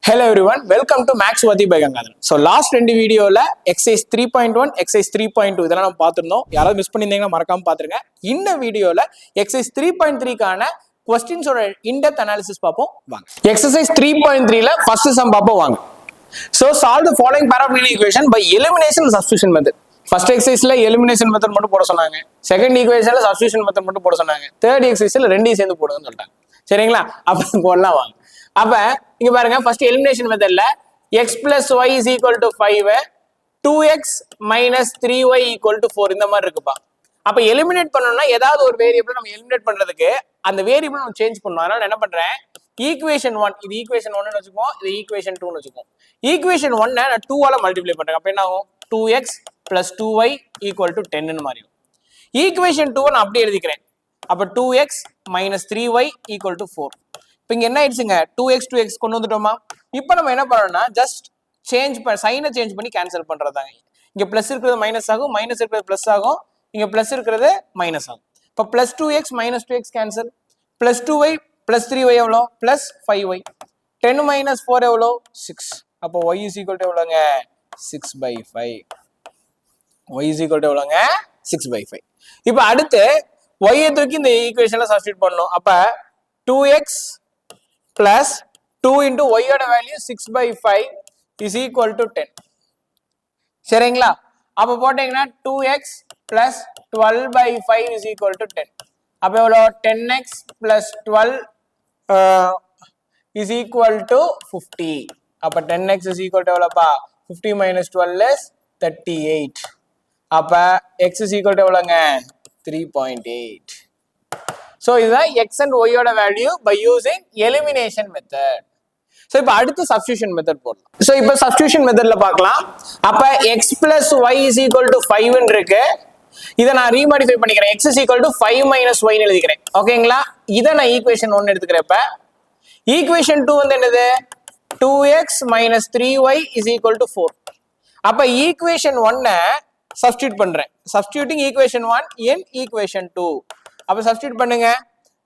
Hello everyone, welcome to Max Vati by Gangadharan. So last ரெண்டு வீடியோல exercise 3.1, exercise 3.2 இதெல்லாம் நம்ம பார்த்திருந்தோம். யாராவது மிஸ் பண்ணியிருந்தீங்கன்னா மறக்காம பாத்துருங்க. இந்த வீடியோல exercise 3.3 கான questions ஓட in-depth analysis பார்ப்போம் வாங்க. Exercise 3.3ல first sum பார்ப்போம் வாங்க. So solve the following pair of linear equation by elimination and substitution method. First exerciseல elimination method மட்டும் போட சொன்னாங்க. Second equationல substitution method மட்டும் போட சொன்னாங்க. Third exerciseல ரெண்டையும் சேர்ந்து போடுங்கன்னு சொல்லிட்டாங்க. சரிங்களா? அப்ப போடலாம் வாங்க. அப்ப இங்க பாருங்க ஃபர்ஸ்ட் எலிமினேஷன் மெத்தட்ல x plus y is equal to 5 2x minus 3y equal to 4 இந்த மாதிரி இருக்குப்பா. அப்ப எலிமினேட் பண்ணனும்னா ஏதாவது ஒரு வேரியபிள் நம்ம எலிமினேட் பண்றதுக்கு அந்த வேரியபிள் நம்ம சேஞ்ச் பண்ணனும். அதனால நான் என்ன பண்றேன் ஈக்குவேஷன் 1 இது ஈக்குவேஷன் 1 ன்னு வெச்சுப்போம், இது ஈக்குவேஷன் 2 ன்னு வெச்சுப்போம். ஈக்குவேஷன் 1 நான் 2 ஆல மல்டிப்ளை பண்றேன். அப்ப என்ன ஆகும் 2x plus 2y equal to 10 ன்னு மாறிடும். ஈக்குவேஷன் 2 நான் அப்படியே எழுதிக்கிறேன். அப்ப 2x minus 3y equal to 4. இப்போ இங்க என்ன ஆயிடுச்சுங்க 2x கொண்டு வந்துட்டோமா. இப்போ நம்ம என்ன பண்ணணும்னா ஜஸ்ட் சைனை சேஞ்ச் பண்ணி கேன்சல் பண்றதாங்க. இங்க பிளஸ் இருக்கிறது மைனஸ் ஆகும், மைனஸ் இருக்கிறது பிளஸ் ஆகும், இங்க பிளஸ் இருக்கிறது மைனஸ் ஆகும். இப்போ plus 2x minus 2x cancel, plus 2y plus 3y எவ்வளோ பிளஸ் 5y, 10 மைனஸ் 4 எவ்வளோ 6. அப்போ y is equal to எவ்வளோங்க 6/5. y is equal to எவ்வளோங்க 6/5. இப்போ அடுத்து y தூக்கி இந்த ஈக்குவேஷன்ல சப்ஸ்டிட்யூட் பண்ணணும். அப்ப 2x plus 2 into y ஓட வேல்யூ 6/5 is equal to 10. சரிங்களா? அப்ப போட்டீங்கன்னா 2x plus 12/5 is equal to 10. அப்ப எவ்வளோ 10x plus 12 is equal to 50. அப்ப 10x is equal to எவ்வளோப்பா 50 minus 12 is 38. அப்ப x is equal to எவ்வளோங்க 3.8. So இதுதான் x and y ஓட value by using elimination method. So இப்போ அடுத்து substitution method போடலாம். So இப்போ substitution methodல பார்க்கலாம். அப்ப x plus y is equal to 5 ன்னு இருக்கு. இதை நான் ரீமாடிஃபை பண்ணிக்கிறேன். x is equal to 5 minus y ன்னு எழுதிக்கிறேன். ஓகேங்களா? இதை நான் ஈக்குவேஷன் 1 எடுத்துக்கிறேன். இப்ப ஈக்குவேஷன் 2 வந்து என்னது 2x minus 3y is equal to 4. அப்ப ஈக்குவேஷன் 1 சப்ஸ்டிட்யூட் பண்றேன். Substituting equation 1 in equation 2. அப்ப சப்ஸ்டிட்யூட் பண்ணுங்க.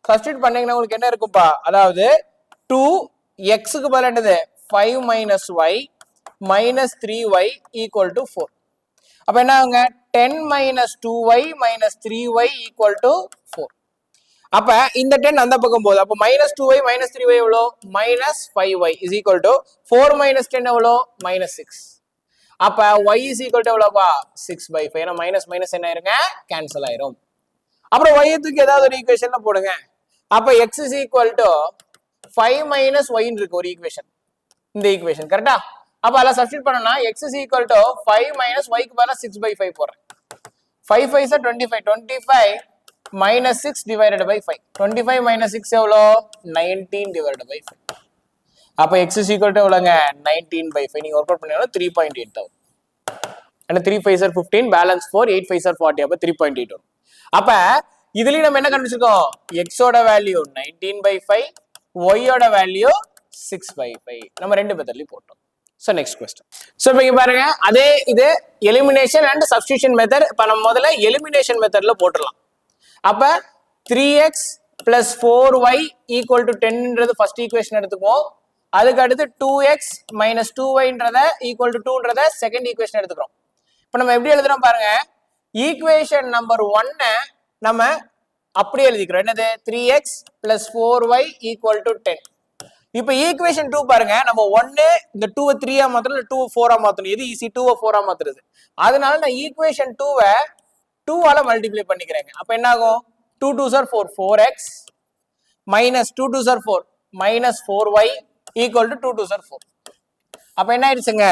சப்ஸ்டிட்யூட் பண்ணீங்கன்னா உங்களுக்கு என்ன இருக்கும்பா, அதாவது 2x க்கு பதிலா என்னது 5 minus y minus 3y equal to 4. அப்ப என்ன ஆகுங்க 10 minus 2y minus 3y equal to 4. அப்ப இந்த 10 அந்த பக்கம் போகுது. அப்ப minus 2y minus 3y எவ்வளோ minus 5y is equal to 4 minus 10 எவ்வளோ minus 6. அப்ப y is equal to எவ்வளோப்பா 6/5. ஏன்னா மைனஸ் மைனஸ் என்ன ஆயிருங்க கேன்சல் ஆயிரும். அப்புறம் y க்கு ஏதாவது ஒரு ஈக்குவேஷன்ல போடுங்க. அப்ப x is equal to 5 minus y ன்னு இருக்கு ஒரு ஈக்குவேஷன், இந்த ஈக்குவேஷன் கரெக்ட்டா? அப்ப அத சப்ஸ்டிட்யூட் பண்ணனும்னா x is equal to 5 minus y க்கு பதிலா 6/5 போடுறேன். 5 5 is 25. 25 minus 6 divided by 5. 25 minus 6 எவ்வளோ 19 divided by 5. அப்ப x is equal to எவ்வளோங்க 19/5. நீங்க வொர்க் அவுட் பண்ணீங்கன்னா 3.8 ஆகும். and 3 5s are 15, balance 4, 8 5s are 40. அப்ப 3.8 வரும். அப்ப இதுலயும் நம்ம என்ன கண்டுபிடிச்சிருக்கோம் x ஓட வேல்யூ 19/5, y ஓட வேல்யூ 6/5. நம்ம ரெண்டு மெத்தட்லயும் போட்டோம். So next question. சோ இப்போ இங்க பாருங்க அதே இது எலிமினேஷன் அண்ட் சப்ஸ்டிட்யூஷன் மெத்தட். இப்ப நம்ம முதல்ல எலிமினேஷன் மெத்தட்ல போட்டுறலாம். அப்ப 3x plus 4y equal to 10 ன்றது ஃபர்ஸ்ட் ஈக்குவேஷன் எடுத்துக்குவோம். அதுக்கு அடுத்து 2x minus 2y ன்றத equal to 2 ன்றத செகண்ட் ஈக்குவேஷன் எடுத்துக்கிறோம். இப்போ நம்ம எப்படி எழுதுறோம் பாருங்க, ஈக்குவேஷன் நம்பர் 1 நம்ம அப்படியே எழுதிக்கிறோம். என்னது 3x plus 4y equal to 10. இப்போ ஈக்குவேஷன் 2 பாருங்க, நம்ம 1 இந்த 2 3 ஆ மாத்தணும், 2 4 ஆ மாத்தணும். எது ஈஸி 2 4 ஆ மாத்துறது. அதனால நான் ஈக்குவேஷன் 2 2 ஆல மல்டிப்ளை பண்ணிக்கிறேங்க. அப்ப என்ன ஆகும் 2 2s are 4, 4x minus 2 2s are 4 minus 4y equal to 2 2s are 4. அப்ப என்ன ஆயிடுச்சுங்க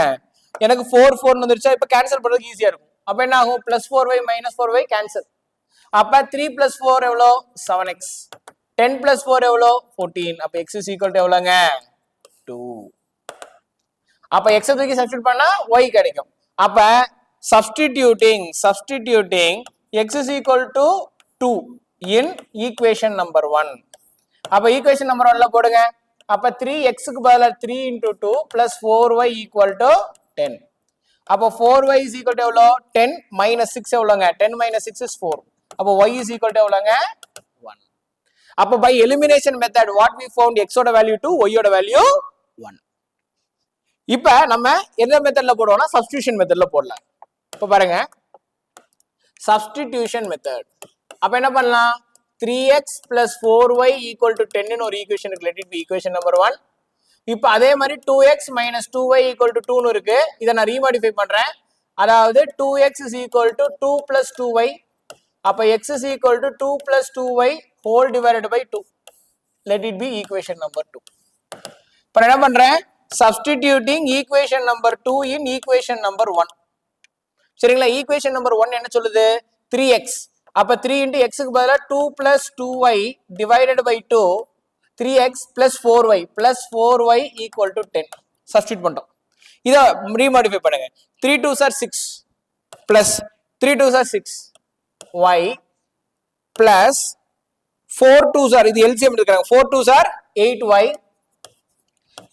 எனக்கு 4 4 வந்துருச்சா. இப்போ கேன்சல் பண்றதுக்கு ஈஸியா இருக்கும். அப்ப என்ன ஆகும் plus 4y minus 4y cancel. அப்ப 3 plus 4 எவ்வளோ 7x, 10 plus 4 எவ்வளோ 14. அப்ப x is equal to எவ்வளோங்க 2. அப்ப x தூக்கி சப்ஸ்டிட்யூட் பண்ணா y கிடைக்கும். அப்ப substituting x is equal to 2 in equation number 1. அப்ப ஈக்குவேஷன் நம்பர் 1ல போடுங்க. அப்ப 3x க்கு பதிலா 3 into 2 plus 4y equal to 10. அப்ப 4y is equal to எவ்வளோ 10 minus 6 எவ்வளோங்க 10 minus 6 is 4. அப்ப y is equal to எவ்வளோங்க 1. அப்ப by elimination method what we found x ஓட வேல்யூ 2, y ஓட வேல்யூ 1. இப்ப நம்ம எந்த மெத்தட்ல போடுவோம்னா சப்ஸ்டிடியூஷன் மெத்தட்ல போடலாம். இப்ப பாருங்க சப்ஸ்டிடியூஷன் மெத்தட். அப்ப என்ன பண்ணலாம் 3x plus 4y equal to 10 ன்னு ஒரு ஈக்குவேஷன் இருக்கு. let it be equation number 1. இப்ப அதே மாதிரி 2x minus 2y equal to 2 ன்னு இருக்கு. இதை நான் ரீமாடிஃபை பண்றேன். அதாவது 2x is equal to 2 plus 2y. அப்ப x is equal to 2 plus 2y whole divided by 2. let it be equation number 2. இப்ப என்ன பண்றேன் substituting equation number 2 in equation number 1. சரிங்களா? equation number 1 என்ன சொல்லுது 3x. அப்ப 3 into x க்கு பதிலா 2 plus 2y divided by 2 3x plus 4y plus 4y equal to 10. substitute பண்றோம். இத ரீமாடிஃபை பண்ணுங்க. 3 2s are 6 plus 3 2s are 6 y plus 4 2s are இது LCM எடுக்கறாங்க 4 2s are 8y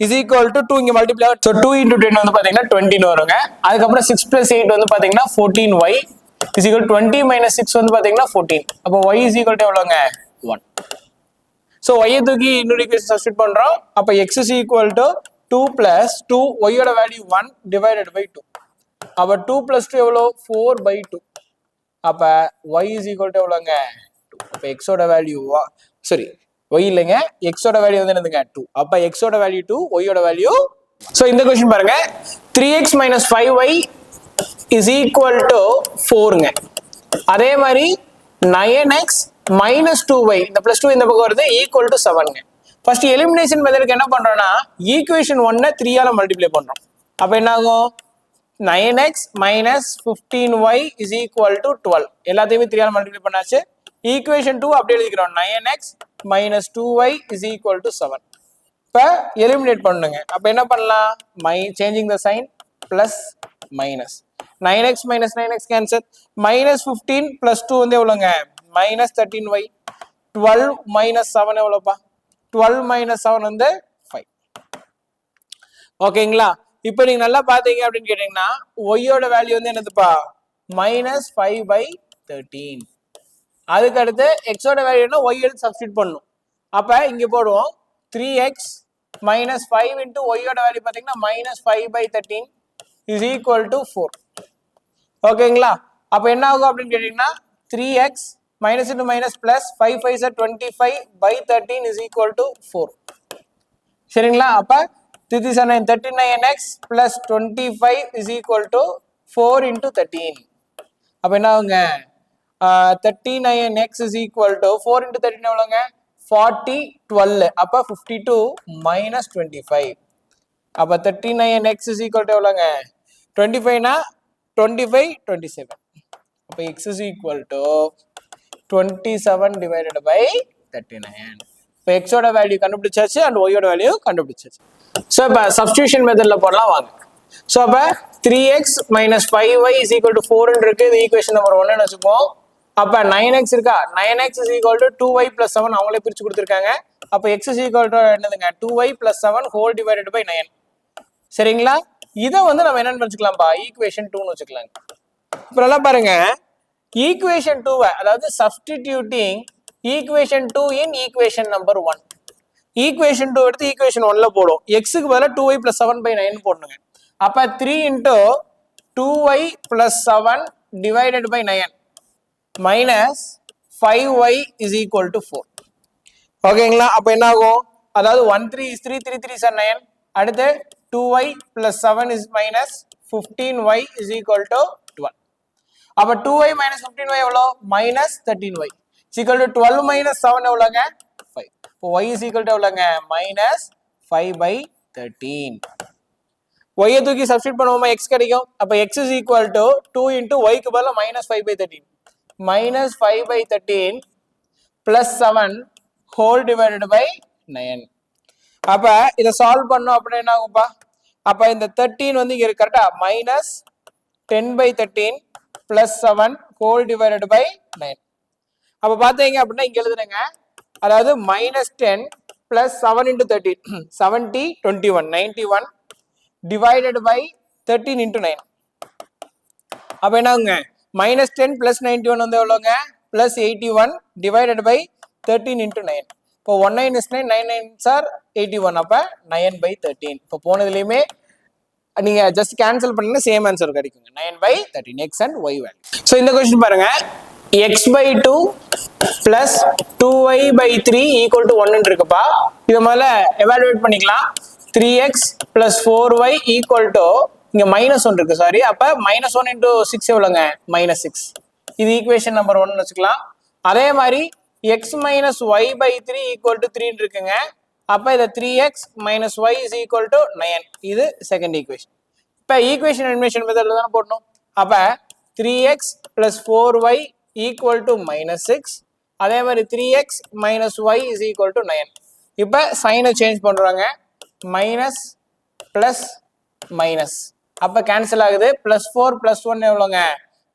is equal to 2 இங்க multiply so 2 into 10 வந்து பாத்தீங்கன்னா 20 ன்னு வருங்க. அதுக்கு அப்புறம் 6 plus 8 வந்து பாத்தீங்கன்னா 14y is equal to 20 minus 6 வந்து பாத்தீங்கன்னா 14. அப்ப y is equal to எவ்வளவுங்க 1. so y தூக்கி இன்னொரு ஈக்குவேஷன் சப்ஸ்டிட்யூட் பண்றோம். அப்ப x is equal to 2 plus 2 y யோட வேல்யூ 1 divided by 2. அப்ப 2 plus 2 எவ்வளவு 4 by 2. அப்ப y is equal to எவ்வளவுங்க 2. அப்ப x ஓட வேல்யூ சாரி y இல்லைங்க x ஓட வேல்யூ வந்து என்னதுங்க 2. அப்ப x ஓட வேல்யூ 2 y ஓட வேல்யூ. சோ இந்த क्वेश्चन பாருங்க 3x minus 5y is equal to 4ங்க. அதே மாதிரி 9x minus 2y இந்த plus 2 இந்த பக்கம் வருது equal to 7ங்க. ஃபர்ஸ்ட் எலிமினேஷன் மெத்தடுக்கு என்ன பண்றோம்னா ஈக்குவேஷன் 1 3 ஆல மல்டிப்ளை பண்றோம். அப்ப என்ன ஆகும் 9x minus 15y is equal to 12. எல்லாத்தையுமே 3 ஆல மல்டிப்ளை பண்ணாச்சு. ஈக்குவேஷன் 2 அப்படியே எழுதிக்கிறோம் 9x minus 2y is equal to 7. இப்ப எலிமினேட் பண்ணுங்க. அப்ப என்ன பண்ணலாம் changing the sign plus minus 9x minus 9x cancel minus 15 plus 2 வந்து எவ்வளவுங்க minus 13y 12 minus 7 எவ்வளவுப்பா 12 minus 7 வந்து 5. ஓகேங்களா? இப்போ நீங்க நல்லா பாத்தீங்க அப்படின்னு கேட்டீங்கன்னா y யோட வேல்யூ வந்து என்னதுப்பா minus 5 by 13. அதுக்கு அடுத்து x ஓட வேல்யூ என்ன y எடுத்து சப்ஸ்டிட்யூட் பண்ணனும். அப்ப இங்க போடுவோம் 3x minus 5 into y யோட வேல்யூ பாத்தீங்கன்னா minus 5 by 13 is equal to 4. ஓகேங்களா? அப்ப என்ன ஆகும் அப்படின்னு கேட்டீங்கன்னா 3x minus into minus plus 5 5s are 25 by 13 is equal to 4. சரிங்களா? அப்ப 39x plus 25 is equal to 4 into 13. அப்ப என்ன ஆகுங்க 39x is equal to 4 into 13 எவ்வளவுங்க 40 12 அப்ப 52 minus 25. அப்ப 39x is equal to எவ்வளவுங்க 25 னா 25 27. அப்ப x is equal to 27 divided by 39. இப்போ x ஓட வேல்யூ கண்டுபிடிச்சாச்சு and y ஓட வேல்யூ கண்டுபிடிச்சாச்சு. சோ இப்ப சப்ஸ்டிடியூஷன் மெத்தட்ல போடலாம் வாங்க. சோ அப்ப 3x minus 5y is equal to 4 ன்னு இருக்கு. இது ஈக்குவேஷன் நம்பர் 1 ன்னு வெச்சுப்போம். அப்ப 9x இருக்கா 9x is equal to 2y plus 7 அவங்களே பிரிச்சு கொடுத்திருக்காங்க. அப்ப x is equal to என்னதுங்க 2y plus 7 whole divided by 9. சரிங்களா? இத வந்து நம்ம என்னன்னு வெச்சுக்கலாம்பா ஈக்குவேஷன் 2 ன்னு வெச்சுக்கலாம். இப்போ நல்லா பாருங்க ஈக்குவேஷன் 2 அதாவது substituting equation 2 in equation number 1. Equation 2 எடுத்து ஈக்குவேஷன் 1ல போடும். x க்கு பதிலா 2y plus 7 by 9 போடணுங்க. அப்ப 3 into 2y plus 7 divided by 9 minus 5y is equal to 4. ஓகேங்களா? அப்ப என்ன ஆகும் அதாவது 1 3 is 3 3 3 is 9. அடுத்து 2y plus 7 is minus 15y is equal to 12. அப்ப 2y minus 15y எவ்வளோ minus 13y is equal to 12 minus 7 எவ்வளோங்க 5. இப்போ y is equal to எவ்வளோங்க minus 5 by 13. y தூக்கி சப்ஸ்டிட்யூட் பண்ணுவோமா x கிடைக்கும். அப்ப x is equal to 2 into y க்கு பதிலா minus 5 by 13 minus 5 by 13 plus 7 whole divided by 9. அப்ப இத சால்வ் பண்ணோம் அப்படின்னா என்ன ஆகும்பா அப்ப இந்த 13 வந்து இங்க இருக்கு கரெக்ட்டா minus 10 by 13 plus 7 whole divided by 9. அப்ப பாத்தீங்க அப்படின்னா இங்க எழுதுறேங்க அதாவது minus 10 plus 7 into 13 70 21 91 divided by 13 into 9. அப்ப என்ன ஆகுங்க minus 10 plus 91 வந்து எவ்வளவுங்க plus 81 divided by 13 into 9. இப்போ 1 9 is 9 9 9s are 81 அப்ப 9 by 13. இப்போ போனதுலயுமே நீங்க ஜஸ்ட் கேன்சல் பண்ணீங்கன்னா சேம் ஆன்சர் கிடைக்குங்க 9/13 x and y value. So இந்த கொஸ்டின் பாருங்க x/2 plus 2y/3 equal to 1 இருக்குப்பா. இதை முதல்ல எவாலுவேட் பண்ணிக்கலாம். 3x plus 4y equal to இங்க -1 இருக்கு சாரி. அப்ப -1 into 6 எவ்வளோங்க? -6. இது ஈக்குவேஷன் நம்பர் 1 வச்சுக்கலாம். அதே மாதிரி x minus y/3 equal to 3 இருக்குங்க. அப்ப இதை 3x minus y is equal to 9. இது செகண்ட் ஈக்குவேஷன். இப்ப ஈக்குவேஷன் எலிமினேஷன் மெத்தட்ல தான் போடணும். அப்ப 3x plus 4y equal to -6. அதே மாதிரி 3x minus y is equal to 9. இப்ப சைனை சேஞ்ச் பண்றாங்க. Minus plus minus. அப்ப கேன்சல் ஆகுது. +4 + 1 எவ்வளோங்க?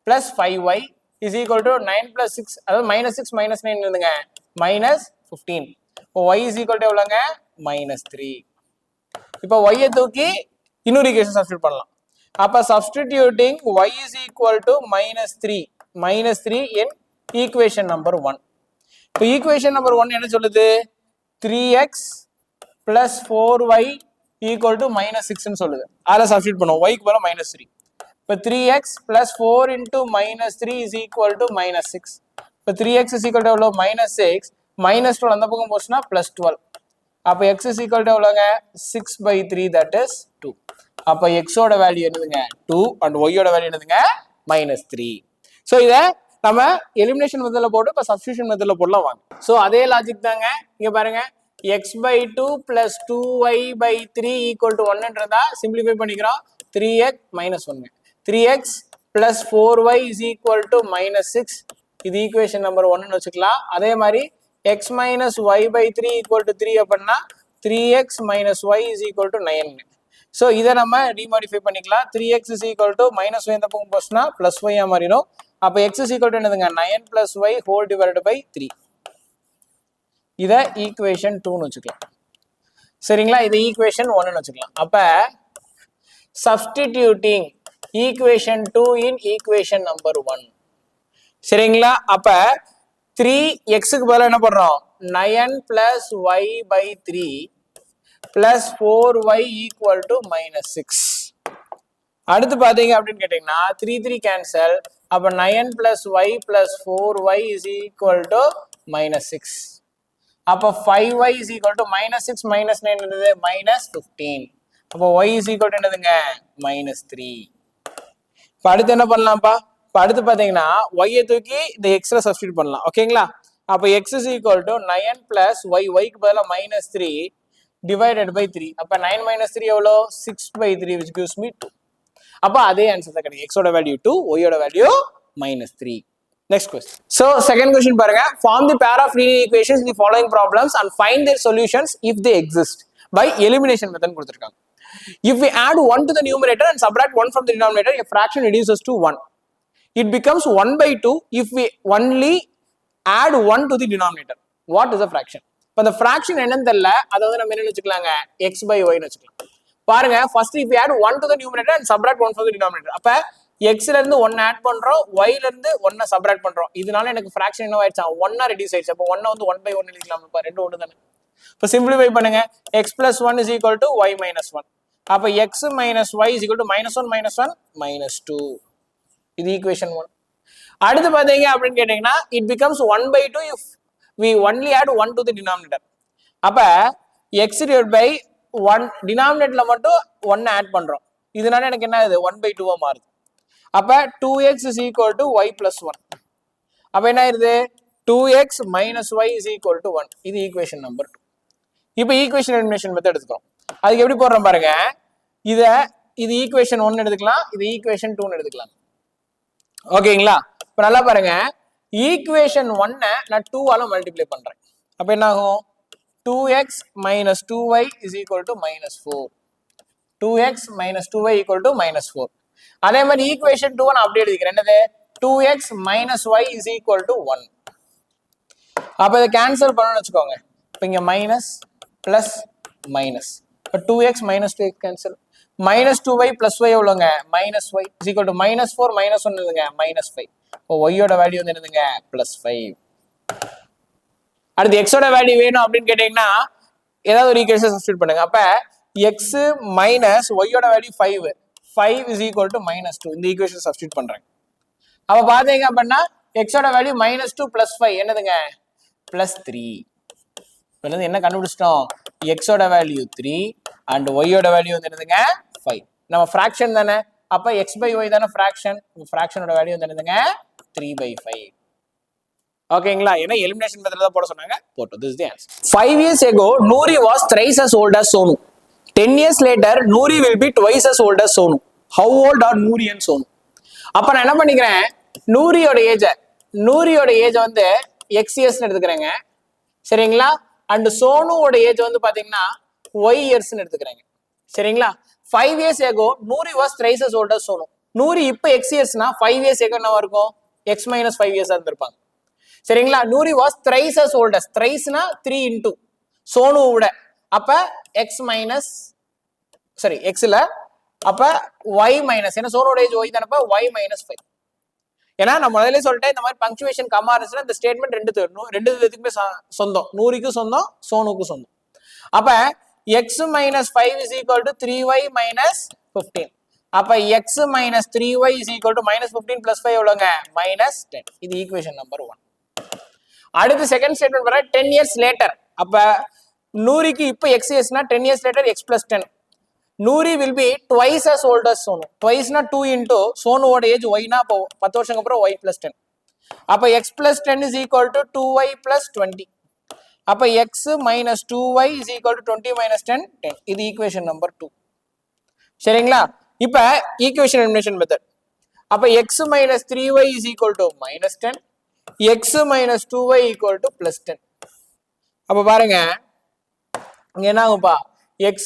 +5y is equal to 9 + 6. அதாவது -6 - 9 இருந்துங்க -15. இப்போ y is equal to எவ்வளோங்க? -3. இப்போ y தூக்கி இன்னொரு ஈக்குவேஷன் சப்ஸ்டிட்யூட் பண்ணலாம். அப்ப substituting y is equal to -3 in equation number 1. இப்போ ஈக்குவேஷன் நம்பர் 1 என்ன சொல்லுது? 3x plus 4y equal to -6 ன்னு சொல்லுது. அதை சப்ஸ்டிட்யூட் பண்ணுவோம். y க்கு பதிலா -3. இப்போ 3x plus 4 into -3 is equal to -6. இப்போ 3x is equal to எவ்வளோ? -6. -12 அந்த பக்கம் போச்சுன்னா +12. அப்போ x is equal to எவ்வளோங்க? 6/3 that is 2. அப்போ x ஓட வேல்யூ என்னதுங்க? 2 and y ஓட வேல்யூ என்னதுங்க? -3. ஸோ இதை நம்ம எலிமினேஷன் மெத்தட்ல போட்டு இப்போ சப்ஸ்டிட்யூஷன் மெத்தட்ல போடலாம் வாங்க. ஸோ அதே லாஜிக் தாங்க. இங்க பாருங்க x/2 plus 2y/3 equal to 1 என்றதா simplify பண்ணிக்கிறோம். 3x -1. 3x plus 4y is equal to -6. இது ஈக்குவேஷன் நம்பர் 1 வச்சுக்கலாம். அதே மாதிரி x minus y/3 equal to 3 அப்படின்னா 3x minus y is equal to 9. So இதை நம்ம டிமாடிஃபை பண்ணிக்கலாம். 3x is equal to -y இந்த பக்கம் போச்சுன்னா +y மாறிடும். அப்போ x is equal to என்னதுங்க? 9 plus y whole divided by 3. இதை ஈக்குவேஷன் 2ன்னு வச்சுக்கலாம். சரிங்களா? இது ஈக்குவேஷன் 1ன்னு வச்சுக்கலாம். அப்ப சப்ஸ்டிட்யூட்டிங் ஈக்குவேஷன் 2 இன் ஈக்குவேஷன் நம்பர் 1. சரிங்களா? அப்ப 3x-க்கு பதிலா என்ன பண்றோம்? 9 plus y/3 plus 4y equal to -6. அடுத்து பாத்தீங்க அப்படின்னு கேட்டீங்கன்னா 3 கேன்சல். அப்ப 9 plus y plus 4y is equal to -6. அப்போ 5y is equal to -6 - 9 என்னது? -15. அப்போ y is equal to என்னதுங்க? -3. இப்போ அடுத்து என்ன பண்ணலாம்ப்பா? இப்போ அடுத்து பார்த்தீங்கன்னா y தூக்கி இந்த x-ல சப்ஸ்டிட்யூட் பண்ணலாம். ஓகேங்களா? அப்போ x is equal to 9 plus y, y-க்கு பதிலாக -3 divided by 3. அப்போ 9 - 3 எவ்வளோ? 6/3 which gives me 2. அப்போ அதே ஆன்சர் தான் கிடைக்கும். x-ஓட value 2, y-ஓட value -3. Next question. So second question பாருங்க. Form the pair of linear equations in the following problems and find their solutions if they exist by elimination method கொடுத்திருக்காங்க. If we add 1 to the numerator and subtract 1 from the denominator, a fraction reduces to 1. It becomes 1/2 if we only add 1 to the denominator. What is the fraction? இப்போ the fraction என்னன்னு தெரியல. அதை வந்து நம்ம என்ன வச்சுக்கலாங்க? x/y ன்னு வச்சுக்கலாம். பாருங்க first if we add 1 to the numerator and subtract 1 from the denominator. அப்ப x-ல இருந்து 1 ஆட் பண்றோம், y-ல இருந்து 1 சப்ராக்ட் பண்றோம். இதனால எனக்கு fraction என்ன ஆயிடுச்சு? 1 ரெடியூஸ் ஆயிடுச்சு. அப்போ 1 வந்து 1/1 எழுதிக்கலாம். அப்ப ரெண்டு ஒன்று தானே. இப்போ சிம்பிளிஃபை பண்ணுங்க. x plus 1 is equal to y minus 1. அப்ப x minus y is equal to -1 - 1 -2. இது ஈக்குவேஷன் 1. அடுத்து பாத்தீங்க அப்படின்னு கேட்டீங்கன்னா it becomes 1/2 if we only add 1 to the denominator. அப்ப x divided by 1 denominatorல மட்டும் 1 ஆட் பண்றோம். இதனால எனக்கு என்ன ஆகுது? 1/2 மாறுது. அப்ப 2x is equal to y plus 1. அப்ப என்ன ஆயிருது? 2x minus y is equal to 1. இது ஈக்குவேஷன் நம்பர் 2. இப்போ ஈக்குவேஷன் எலிமினேஷன் மெத்தட் எடுத்துக்கிறோம். அதுக்கு எப்படி போடுறோம் பாருங்க. இது ஈக்குவேஷன் 1 எடுத்துக்கலாம், இது ஈக்குவேஷன் 2 எடுத்துக்கலாம். ஓகேங்களா? இப்போ நல்லா பாருங்க. ஈக்குவேஷன் 1 நான் 2 ஆல மல்டிப்ளை பண்றேன். அப்ப என்ன ஆகும்? 2x minus 2y is equal to -4. 2x minus 2y equal to -4. அதே மாதிரி ஈக்குவேஷன் 2 நான் அப்படியே எழுதிக்கிறேன். என்னது? 2x minus y is equal to 1. அப்ப இதை கேன்சல் பண்ணணும்னு வச்சுக்கோங்க. இப்போ இங்க மைனஸ் பிளஸ் மைனஸ். இப்போ 2x minus 2x cancel. -2y plus y எவ்வளோங்க? -y is equal to -4 -1 என்னதுங்க? -5. இப்போ y-யோட வேல்யூ வந்து என்னதுங்க? +5. அடுத்து x-ஓட வேல்யூ வேணும் அப்படின்னு கேட்டீங்கன்னா ஏதாவது ஒரு ஈக்குவேஷன் சப்ஸ்டிட்யூட் பண்ணுங்க. அப்ப எக்ஸ் மைனஸ் ஒய்யோட வேல்யூ 5 5 இஸ் ஈக்குவல் டு -2 இந்த ஈக்குவேஷன் சப்ஸ்டியூட் பண்றேன். அப்ப பாத்தீங்க அப்படின்னா எக்ஸோட வேல்யூ -2 + 5 என்னதுங்க +3. இப்போ என்ன கண்டுபிடிச்சிட்டோம் எக்ஸோட வேல்யூ 3 அண்ட் ஒய்யோட வேல்யூ வந்து என்னதுங்க 5. நம்ம ஃபிராக்ஷன் தானே அப்ப x/y தானே ஃபிராக்ஷன் ஃபிராக்ஷனோட வேல்யூ வந்து என்னதுங்க 3/5. ஓகேங்களா ஏன்னா எலிமினேஷன் மெத்தட்ல தான் போட சொன்னாங்க போட்டோம். This is the answer. 5 years ago Noori was thrice as old as Sonu. 10 years later Noori will be twice as old as Sonu. How old are Noori and Sonu? அப்ப நான் என்ன பண்ணிக்கிறேன் நூரியோட ஏஜ் வந்து x years எடுத்துக்கிறேங்க சரிங்களா and சோனுவோட age வந்து பாத்தீங்கன்னா y years எடுத்துக்கிறேங்க சரிங்களா. 5 years ago Noori was thrice as old as Sonu. Noori இப்ப x yearsனா 5 years ago என்ன இருக்கும் x - 5 years இருந்திருப்பாங்க சரிங்களா. Noori was thrice as old as thriceனா 3 into Sonu விட அப்ப x ல அப்ப y மைனஸ் ஏன்னா சோனோட ஏஜ் y தானப்ப y - 5. ஏன்னா நான் முதல்ல சொல்லிட்டேன் இந்த மாதிரி பங்க்சுவேஷன் கம்மா இருந்துச்சுன்னா இந்த ஸ்டேட்மெண்ட் ரெண்டு விதத்துக்குமே சொந்தம் நூறிக்கும் சொந்தம் சோனுக்கும் சொந்தம். அப்ப x - 5 is equal to 3y - 15. அப்ப x - 3y is equal to -15 + 5 எவ்வளவுங்க -10. இது ஈக்குவேஷன் நம்பர் 1. அடுத்து செகண்ட் ஸ்டேட்மெண்ட் பாருங்க 10 years later. அப்ப நூரிக்கு இப்ப x yearsனா 10 years later x + 10. Noori will be twice as old as Sonu. Twice na 2 into சோனுவோட age y னா 10 வருஷத்துக்கு அப்புறம் y + 10. அப்ப x + 10 is equal to 2y + 20. அப்ப x - 2y is equal to 20 - 10 10. இது ஈக்குவேஷன் நம்பர் 2. சரிங்களா இப்ப ஈக்குவேஷன் எலிமினேஷன் மெத்தட். அப்ப x - 3y is equal to -10. x - 2y equal to +10. அப்ப பாருங்க இங்க என்ன ஆகும்பா x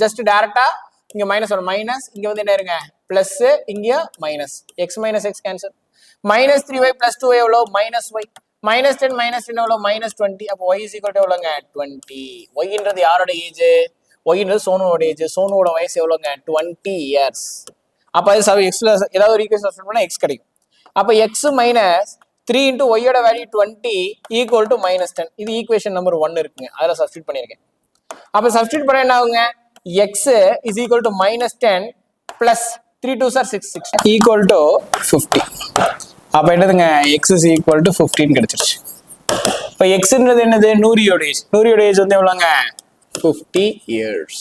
ஜஸ்ட் டைரக்டா இங்க மைனஸ் வரும் மைனஸ் இங்க வந்து என்ன இருங்க பிளஸ் இங்க minus x - x cancel -3y + 2y எவ்வளவு -y -10 -10 எவ்வளவு -20. அப்ப y is equal to எவ்வளவுங்க 20. y ன்றது யாரோட ஏஜ் y ன்றது சோனுவோட ஏஜ் சோனுவோட வயசு எவ்வளவுங்க 20 years. அப்ப அது x ஏதாவது ஒரு ஈக்குவேஷன் சப்ஸ்டிட்யூட் பண்ணா x கிடைக்கும். அப்ப x - 3 into y யோட வேல்யூ 20 equal to -10. இது ஈக்குவேஷன் நம்பர் 1 இருக்குங்க அதுல சப்ஸ்டிட்யூட் பண்ணிருக்கேன். அப்ப சப்ஸ்டிட்யூட் பண்ணா என்ன ஆகுங்க x is equal to -10 plus 3 2s are 6 6 equal to 50. அப்ப என்னதுங்க x is equal to 15 கிடைச்சிருச்சு. இப்ப x ன்றது என்னது நூரியோட ஏஜ் வந்து எவ்வளவுங்க 50 years.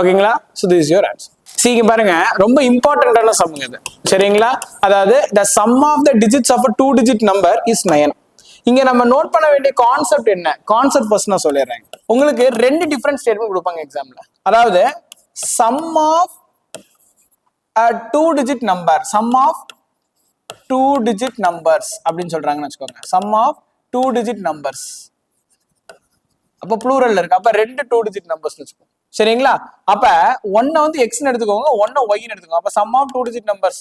ஓகேங்களா so this is your answer. சீங்க பாருங்க ரொம்ப இம்பார்ட்டன்டான சம்ங்க இது சரிங்களா அதாவது the sum of the digits of a 2-digit number is 9. இங்க நம்ம நோட் பண்ண வேண்டிய கான்செப்ட் என்ன கான்செப்ட் ஃபர்ஸ்ட் நான் சொல்லிடுறேன். உங்களுக்கு ரெண்டு டிஃபரண்ட் ஸ்டேட்மெண்ட் கொடுப்பாங்க எக்ஸாம்ல. அதாவது sum of a 2-digit number sum of 2-digit numbers அப்படின்னு சொல்றாங்கன்னு வச்சுக்கோங்க. sum of 2-digit numbers அப்ப ப்ளூரல்ல இருக்கு அப்ப ரெண்டு 2-digit numbers வச்சுக்கோங்க சரிங்களா. அப்ப 1 வந்து x ன்னு எடுத்துக்கோங்க 1 y ன்னு எடுத்துக்கோங்க. அப்ப sum of 2-digit numbers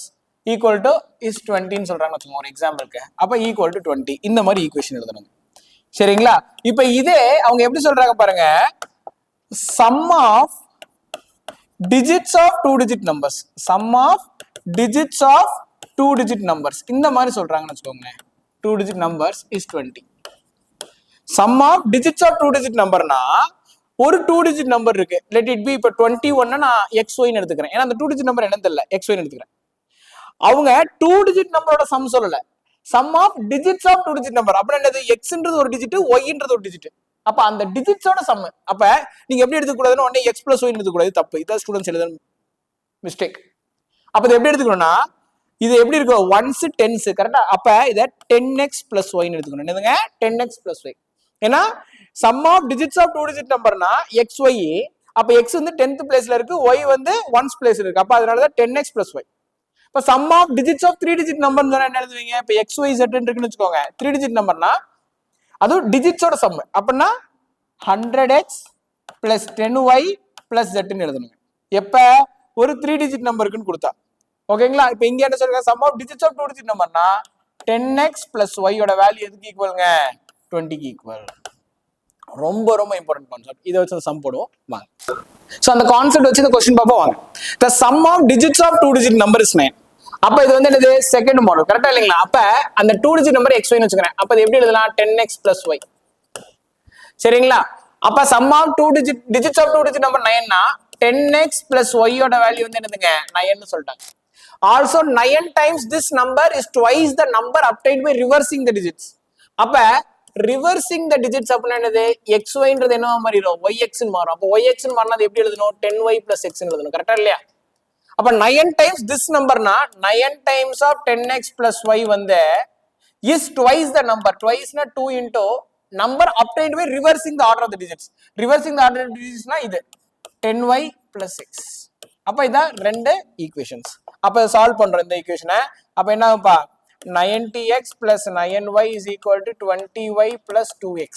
equal to is 20 ன்னு சொல்றாங்க வச்சுக்கோங்க ஒரு எக்ஸாம்பிளுக்கு. அப்ப equal to 20 இந்த மாதிரி ஈக்குவேஷன் எழுதணும் சரிங்களா. இப்ப இதே அவங்க எப்படி சொல்றாங்க பாருங்க sum of digits of 2-digit numbers sum of digits of 2-digit numbers இந்த மாதிரி சொல்றாங்கன்னு வச்சுக்கோங்க 2-digit numbers is 20. sum of digits of 2-digit numberனா ஒரு 2-digit நம்பர் இருக்கு let it be இப்ப 21 நான் xy ன்னு எடுத்துக்கிறேன் ஏன்னா அந்த 2-digit நம்பர் என்னன்னு தெரியல xy ன்னு எடுத்துக்கிறேன். அவங்க 2-digit நம்பரோட சம் சொல்லல sum of digits of 2-digit number அப்ப என்னது x ன்றது ஒரு டிஜிட் y ன்றது ஒரு டிஜிட் அப்ப அந்த டிஜிட்ஸோட சம். அப்ப நீங்க எப்படி எடுத்துக்க கூடாதுன்னு உடனே x + y ன்னு எடுத்துக்க கூடாது தப்பு இதான் ஸ்டூடண்ட்ஸ் எழுதுற மிஸ்டேக். அப்ப இது எப்படி எடுத்துக்கணும்னா இது எப்படி இருக்கும் 1s 10s கரெக்ட்டா அப்ப இத 10x + y ன்னு எடுத்துக்கணும் என்னதுங்க 10x + y. ஏன்னா sum of digits of 2-digit numberனா xy அப்ப x வந்து 10th பிளேஸ்ல இருக்கு y வந்து 1s பிளேஸ்ல இருக்கு அப்ப அதனால தான் 10x + y. இப்ப sum of digits of 3-digit number என்ன எழுதுவீங்க இப்ப xy z இருக்குன்னு வெச்சுக்கோங்க 3-digit நம்பர்னா அது டிஜிட்ஸோட சம் அப்படினா 100x + 10y + z ன்னு எழுதணும் எப்ப ஒரு 3-digit நம்பருக்குன்னு கொடுத்தா. ஓகேங்களா இப்போ இங்க என்ன சொல்றாங்க sum of digits of 2-digit நம்பர்னா 10x + y யோட வேல்யூ எதுக்கு ஈக்குவல்ங்க 20 க்கு ஈக்குவல். ரொம்ப ரொம்ப இம்பார்ட்டன்ட் கான்செப்ட் இத வச்சு சம் போடுவோம் வாங்க. சோ அந்த கான்செப்ட் வச்சு இந்த क्वेश्चन பாப்போம் வாங்க. the sum of digits of 2-digit number is 9. அப்ப இது வந்து என்னது செகண்ட் மாடல் கரெக்ட்டா இல்லீங்களா. அப்ப அந்த 2-digit நம்பர் xy ன்னு வெச்சுக்கறேன். அப்ப இது எப்படி எழுதலாம் 10x + y சரிங்களா. அப்ப sum of digits of 2 digit number 9 னா 10x plus y ஓட வேல்யூ வந்து என்னதுங்க 9 னு சொல்லிட்டாங்க. Also 9 times this number is twice the number obtained by reversing the digits. அப்ப reversing the digits அப்படின்னா என்னது xy ன்றது என்னவா மாறிடும் yx ன்னு மாறும். அப்ப yx ன்னு மாறினா அது எப்படி எழுதணும் 10y plus x ன்னு எழுதணும். கரெக்ட்டா இல்லையா? அப்ப 9 times this number னா 9 times of 10x plus y வந்து is twice the number. Twice na 2 into number obtained by reversing the order of the digits. Reversing the order of the digits na இது 10y plus x. அப்ப இதான் ரெண்டு equations. அப்ப solve பண்றோம் இந்த ஈக்குவேஷனை. அப்ப என்ன ஆகும்பா 90x plus 9y is equal to 20y plus 2x.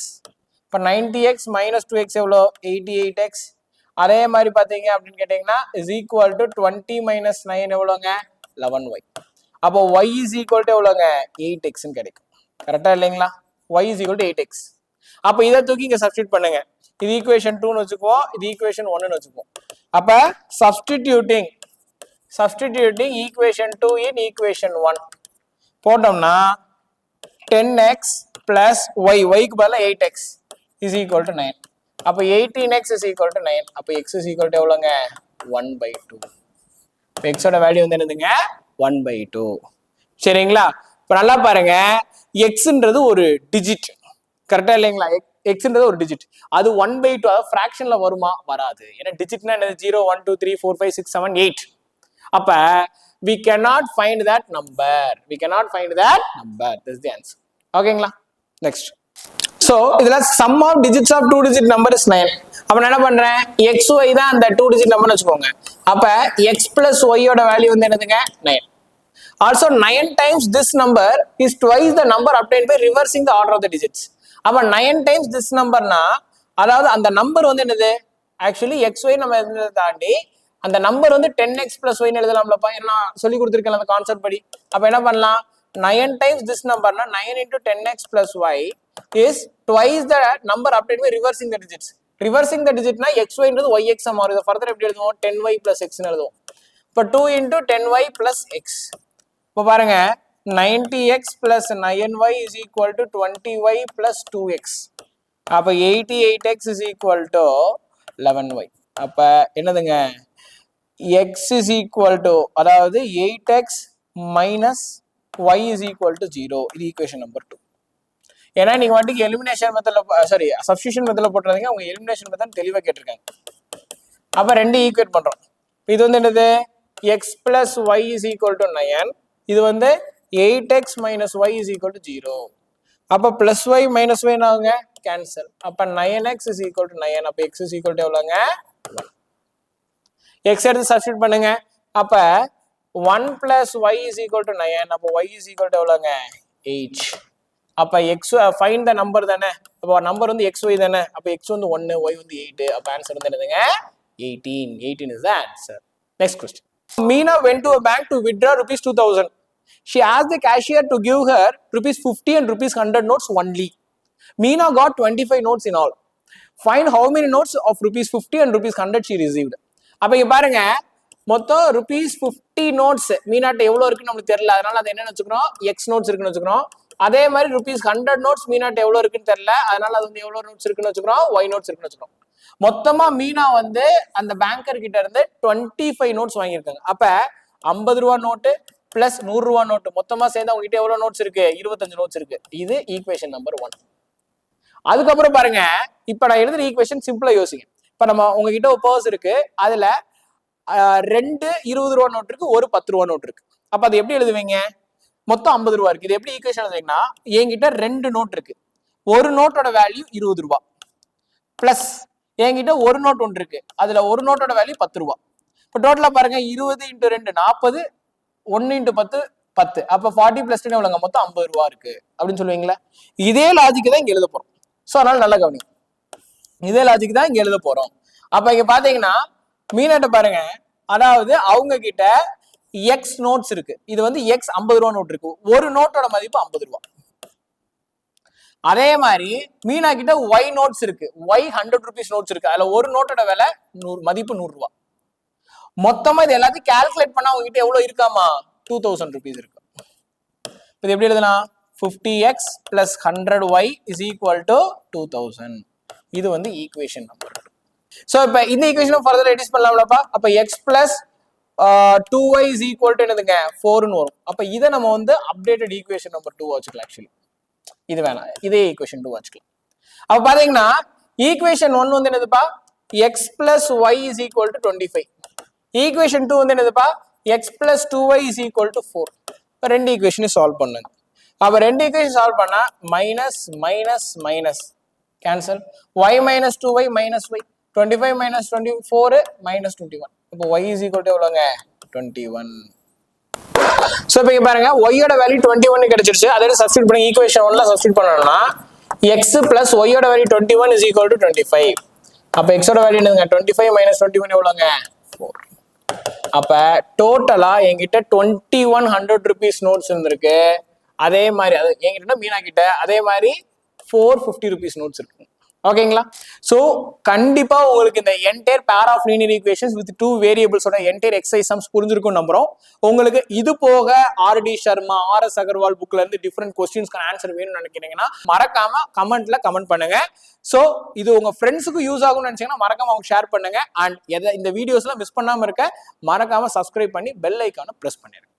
இப்ப 90x minus 2x எவ்வளோ 88x. அதே மாதிரி பாத்தீங்க அப்படின்னு கேட்டீங்கன்னா is equal to 20 minus 9 எவ்வளோங்க 11y. அப்போ y is equal to எவ்வளோங்க 8x ன்னு கிடைக்கும். கரெக்டா இல்லைங்களா? y is equal to 8x. அப்ப இதை தூக்கி இங்க சப்ஸ்டிட்யூட் பண்ணுங்க. இது ஈக்குவேஷன் 2 னு வச்சுக்குவோம், இது ஈக்குவேஷன் 1 னு வச்சுக்குவோம். அப்ப சப்ஸ்டிட்யூட்டிங் ஈக்குவேஷன் 2 இன் ஈக்குவேஷன் 1 போட்டோம்னா 10x plus y க்கு பதிலா 8x is equal to 9. அப்ப 18x is equal to 9. அப்ப x is equal to எவ்வளோங்க 1/2. x ஓட வேல்யூ வந்து என்னதுங்க 1/2. சரிங்களா? இப்ப நல்லா பாருங்க, xன்றது ஒரு டிஜிட். கரெக்டா இல்லைங்களா? xன்றது ஒரு டிஜிட். அது 1/2 ஃபிராக்ஷன்ல வருமா? வராது. ஏன்னா டிஜிட்னா என்னது 0 1 2 3 4 5 6 7 8. அப்ப we cannot find that number. This is the answer. ஓகேங்களா? நெக்ஸ்ட். So இதுல sum of digits of 2 digit number is 9. அப்ப நான் என்ன பண்றேன் xy தான் அந்த 2 digit number வச்சுக்கோங்க. அப்ப x plus y ஓட வேல்யூ வந்து என்னதுங்க 9. Also 9 times this number is twice the number obtained by reversing the order of the digits. அப்ப 9 times this number னா அதாவது அந்த நம்பர் வந்து என்னது ஆக்சுவலி xy நம்ம எழுதுறத தாண்டி அந்த நம்பர் வந்து 10x plus y ன்னு எழுதலாம்லப்பா. என்ன சொல்லி கொடுத்திருக்கேன் அந்த கான்செப்ட் படி. அப்ப என்ன பண்ணலாம் 9 times this number னா 9 into 10x plus y is twice the number obtained by reversing the digits. Reversing the digit னா xy ன்றது yx ஆ மாறும். இத ஃபர்தர் எப்படி எழுதுவோம் 10y plus x ன்னு எழுதுவோம். இப்ப 2 into 10y plus x. இப்ப பாருங்க 90x plus 9y is equal to 20y plus 2x. அப்ப 88x is equal to 11y. அப்ப என்னதுங்க x is equal to அதாவது 8x minus y is equal to 0. இது ஈக்குவேஷன் நம்பர் 2. ஏன்னா நீங்க வாட்டிக்கு எலிமினேஷன் மெத்தட்ல சப்ஸ்டிட்யூஷன் மெத்தட்ல போட்டுறீங்க, அவங்க எலிமினேஷன் மெத்தட் தெளிவா கேட்டிருக்காங்க. அப்ப ரெண்டு ஈக்குவேட் பண்றோம். இது வந்து என்னது x plus y is equal to 9. இது வந்து 8x minus y is equal to 0. அப்ப plus y minus y ஆகுங்க கேன்சல். அப்ப 9x is equal to 9. அப்ப x is equal to எவ்வளவுங்க 1. x எடுத்து சப்ஸ்டிட்யூட் பண்ணுங்க. அப்ப 1 plus y is equal to 9. அப்ப y is equal to எவ்வளவுங்க 8. அப்ப x find the number தானே. அப்ப நம்பர் வந்து xy தானே. அப்ப x வந்து 1, y வந்து 8. அப்ப ஆன்சர் வந்து என்னதுங்க 18. 18 is the answer. Next question. Meena went to a bank to withdraw rupees 2000. She asked the cashier to give her rupees 50 and rupees 100 notes only. Meena got 25 notes in all. Find how many notes of rupees 50 and rupees 100 she received. அப்ப இங்க பாருங்க மொத்தம் rupees 50 notes மீனாட்ட எவ்வளவு இருக்குன்னு நமக்கு தெரியல. அதனால அது என்னன்னு வச்சுக்கிறோம் x notes இருக்குன்னு வச்சுக்கிறோம். அதே மாதிரி rupees 100 notes மீனாட்ட எவ்வளவு இருக்குன்னு தெரியல. அதனால அது வந்து எவ்வளவு notes இருக்குன்னு வச்சுக்கிறோம் y notes இருக்குன்னு வச்சுக்கிறோம். மொத்தமா மீனா வந்து அந்த பேங்கர் கிட்ட இருந்து 25 நோட்ஸ் வாங்கியிருக்காங்க. அப்ப 50 ரூபா நோட்டு பிளஸ் 100 ரூபா நோட்டு மொத்தமா சேர்ந்து அவங்க கிட்ட எவ்வளவு நோட்ஸ் இருக்கு 25 நோட்ஸ் இருக்கு. இது ஈக்குவேஷன் நம்பர் 1. அதுக்கப்புறம் பாருங்க இப்ப நான் எழுதுற ஈக்குவேஷன் சிம்பிளா யோசிங்க. இப்ப நம்ம உங்ககிட்ட ஒரு பர்ஸ் இருக்கு, அதுல 2 20 ரூபா நோட் இருக்கு, ஒரு 10 ரூபா நோட் இருக்கு. அப்ப அது எப்படி எழுதுவீங்க மொத்தம் 50 ரூபா இருக்கு. இது எப்படி ஈக்குவேஷன் எழுதுவீங்கன்னா என்கிட்ட 2 நோட் இருக்கு, ஒரு நோட்டோட வேல்யூ 20 ரூபா பிளஸ் என்கிட்ட ஒரு நோட் ஒன்று இருக்கு, அதுல ஒரு நோட்டோட வேல்யூ 10 ரூபா. இப்போ டோட்டலா பாருங்க 20 × 2 40, 1 × 10 10. அப்ப 40 + 10 எவ்வளவுங்க மொத்தம் 50 ரூபா இருக்கு அப்படின்னு சொல்லுவீங்களா? இதே லாஜிக் தான் இங்க எழுத போறோம். ஸோ அதனால நல்லா கவனிங்க, இதே லாஜிக் தான் இங்க எழுத போறோம். அப்ப இங்க பாத்தீங்கன்னா மீனாட்ட பாருங்க, அதாவது அவங்க கிட்ட எக்ஸ் நோட்ஸ் இருக்கு, இது வந்து எக்ஸ் 50 ரூபா நோட் இருக்கு, ஒரு நோட்டோட மதிப்பு 50 ரூபா. அதே மாதிரி மீனா கிட்ட ஒய் நோட்ஸ் இருக்கு, ஒய் 100 rupees நோட்ஸ் இருக்கு, அதுல ஒரு நோட்டோட விலை மதிப்பு 100 ரூபா. மொத்தமா இது எல்லாத்தையும் கால்குலேட் பண்ணா உங்ககிட்ட எவ்வளவு இருக்காமா 2000 rupees இருக்கு. இது எப்படி எழுதலாம் 50x plus 100y is equal to 2000. இது வந்து ஈக்குவேஷன் நம்பர் 2. ஸோ இப்போ இந்த ஈக்குவேஷனை ஃபர்தர் ரெடியூஸ் பண்ணலாம்லப்பா. அப்போ x plus 2y is equal to என்னதுங்க 4ன்னு வரும். அப்போ இதை நம்ம வந்து அப்டேட்டட் ஈக்குவேஷன் நம்பர் 2 வச்சுக்கலாம். ஆக்சுவலி இது வேணாம், இதே ஈக்குவேஷன் 2 வச்சுக்கலாம். அப்போ பார்த்தீங்கன்னா ஈக்குவேஷன் 1 வந்து என்னதுப்பா x plus y is equal to 25. Equation 2 வந்து என்னதுப்பா x plus 2y is equal to 4. இப்போ ரெண்டு ஈக்குவேஷனையும் சால்வ் பண்ணுங்க. அப்போ ரெண்டு ஈக்குவேஷன் சால்வ் பண்ணா minus minus minus cancel, y minus 2y minus y, 25 minus 24 minus 21. இப்போ y இஸ் ஈக்குவல் டு எவ்வளோங்க 21. ஸோ இப்போ பாருங்க ஒய்யோட வேல்யூ 21 கிடைச்சிருச்சு. அதே சப்ஸ்டிட் பண்ணி ஈக்குவேஷன் 1ல சப்ஸ்டிட் பண்ணணும்னா x பிளஸ் ஒய்யோட வேல்யூ 21 இஸ் ஈக்குவல் டு 25. அப்போ எக்ஸோட வேல்யூ என்னதுங்க 25 மைனஸ் 21 எவ்வளோங்க 4. அப்ப டோட்டலா என்கிட்ட 2100 ருபீஸ் நோட்ஸ் இருந்திருக்கு. அதே மாதிரி அது என்கிட்ட மீனா கிட்ட அதே மாதிரி 450 ருபீஸ் நோட்ஸ் இருக்கு. ஓகேங்களா? ஸோ கண்டிப்பா உங்களுக்கு இந்த entire pair of linear equations with 2 வேரியபிள்ஸோட என்டையர் எக்ஸசைஸ் சம்ஸ் புரிஞ்சிருக்கும் நம்புறோம். உங்களுக்கு இது போக ஆர்டி சர்மா, ஆர்எஸ் அகர்வால் புக்ல இருந்து டிஃப்ரெண்ட் கொஸ்டின்ஸ்க்கு ஆன்சர் வேணும்னு நினைக்கிறீங்கன்னா மறக்காம கமெண்ட்ல கமெண்ட் பண்ணுங்க. ஸோ இது உங்க ஃப்ரெண்ட்ஸுக்கு யூஸ் ஆகும்னு நினைச்சீங்கன்னா மறக்காம அவங்க ஷேர் பண்ணுங்க. அண்ட் இந்த வீடியோஸ்லாம் மிஸ் பண்ணாம இருக்க மறக்காம சப்ஸ்கிரைப் பண்ணி பெல் ஐக்கானை பிரஸ் பண்ணிருங்க.